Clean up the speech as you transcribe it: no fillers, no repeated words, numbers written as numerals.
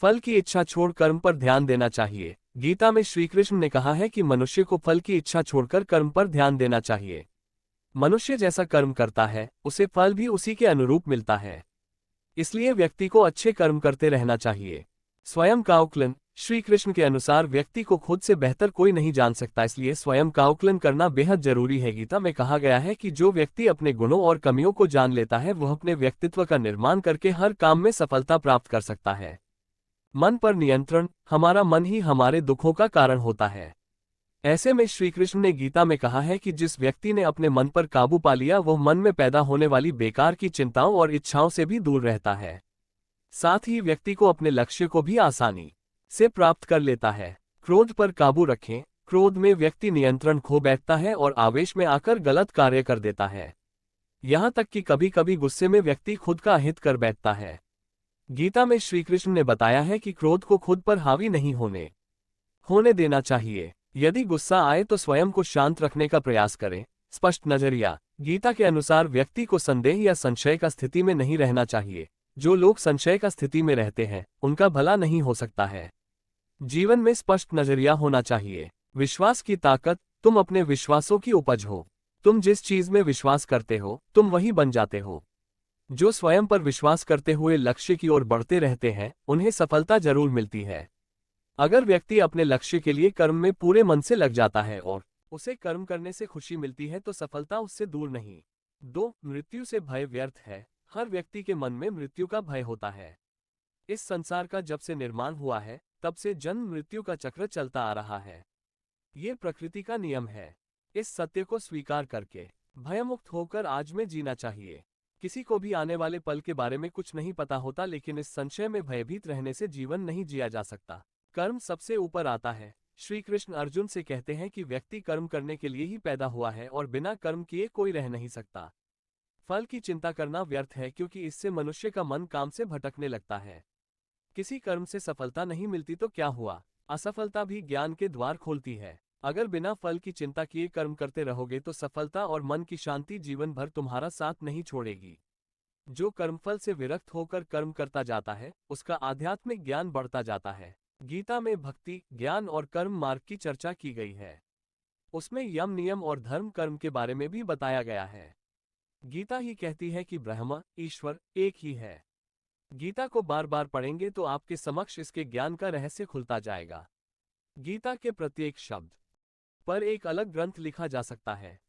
फल की इच्छा छोड़ कर्म पर ध्यान देना चाहिए। गीता में श्री कृष्ण ने कहा है कि मनुष्य को फल की इच्छा छोड़कर कर्म पर ध्यान देना चाहिए। मनुष्य जैसा कर्म करता है उसे फल भी उसी के अनुरूप मिलता है। इसलिए व्यक्ति को अच्छे कर्म करते रहना चाहिए। स्वयं का आकलन। श्री कृष्ण के अनुसार व्यक्ति को खुद से बेहतर कोई नहीं जान सकता, इसलिए स्वयं का आकलन करना बेहद जरूरी है। गीता में कहा गया है कि जो व्यक्ति अपने गुणों और कमियों को जान लेता है वह अपने व्यक्तित्व का निर्माण करके हर काम में सफलता प्राप्त कर सकता है। मन पर नियंत्रण। हमारा मन ही हमारे दुखों का कारण होता है। ऐसे में श्री कृष्ण ने गीता में कहा है कि जिस व्यक्ति ने अपने मन पर काबू पा लिया वह मन में पैदा होने वाली बेकार की चिंताओं और इच्छाओं से भी दूर रहता है। साथ ही व्यक्ति को अपने लक्ष्य को भी आसानी से प्राप्त कर लेता है। क्रोध पर काबू रखें। क्रोध में व्यक्ति नियंत्रण खो बैठता है और आवेश में आकर गलत कार्य कर देता है। यहाँ तक कि कभी कभी गुस्से में व्यक्ति खुद का अहित कर बैठता है। गीता में श्री कृष्ण ने बताया है कि क्रोध को खुद पर हावी नहीं होने देना चाहिए। यदि गुस्सा आए तो स्वयं को शांत रखने का प्रयास करें। स्पष्ट नजरिया। गीता के अनुसार व्यक्ति को संदेह या संशय का स्थिति में नहीं रहना चाहिए। जो लोग संशय का स्थिति में रहते हैं उनका भला नहीं हो सकता है। जीवन में स्पष्ट नजरिया होना चाहिए। विश्वास की ताकत। तुम अपने विश्वासों की उपज हो। तुम जिस चीज में विश्वास करते हो तुम वही बन जाते हो। जो स्वयं पर विश्वास करते हुए लक्ष्य की ओर बढ़ते रहते हैं उन्हें सफलता जरूर मिलती है। अगर व्यक्ति अपने लक्ष्य के लिए कर्म में पूरे मन से लग जाता है और उसे कर्म करने से खुशी मिलती है तो सफलता उससे दूर नहीं। 2. मृत्यु से भय व्यर्थ है। हर व्यक्ति के मन में मृत्यु का भय होता है। इस संसार का जब से निर्माण हुआ है तब से जन्म मृत्यु का चक्र चलता आ रहा है। ये प्रकृति का नियम है। इस सत्य को स्वीकार करके भयमुक्त होकर आज में जीना चाहिए। किसी को भी आने वाले पल के बारे में कुछ नहीं पता होता, लेकिन इस संशय में भयभीत रहने से जीवन नहीं जिया जा सकता। कर्म सबसे ऊपर आता है। श्री कृष्ण अर्जुन से कहते हैं कि व्यक्ति कर्म करने के लिए ही पैदा हुआ है और बिना कर्म किए कोई रह नहीं सकता। फल की चिंता करना व्यर्थ है क्योंकि इससे मनुष्य का मन काम से भटकने लगता है। किसी कर्म से सफलता नहीं मिलती तो क्या हुआ, असफलता भी ज्ञान के द्वार खोलती है। अगर बिना फल की चिंता किए कर्म करते रहोगे तो सफलता और मन की शांति जीवन भर तुम्हारा साथ नहीं छोड़ेगी। जो कर्मफल से विरक्त होकर कर्म करता जाता है उसका आध्यात्मिक ज्ञान बढ़ता जाता है। गीता में भक्ति, ज्ञान और कर्म मार्ग की चर्चा की गई है। उसमें यम, नियम और धर्म कर्म के बारे में भी बताया गया है। गीता ही कहती है कि ब्रह्म, ईश्वर एक ही है। गीता को बार बार पढ़ेंगे तो आपके समक्ष इसके ज्ञान का रहस्य खुलता जाएगा। गीता के प्रत्येक शब्द पर एक अलग ग्रंथ लिखा जा सकता है।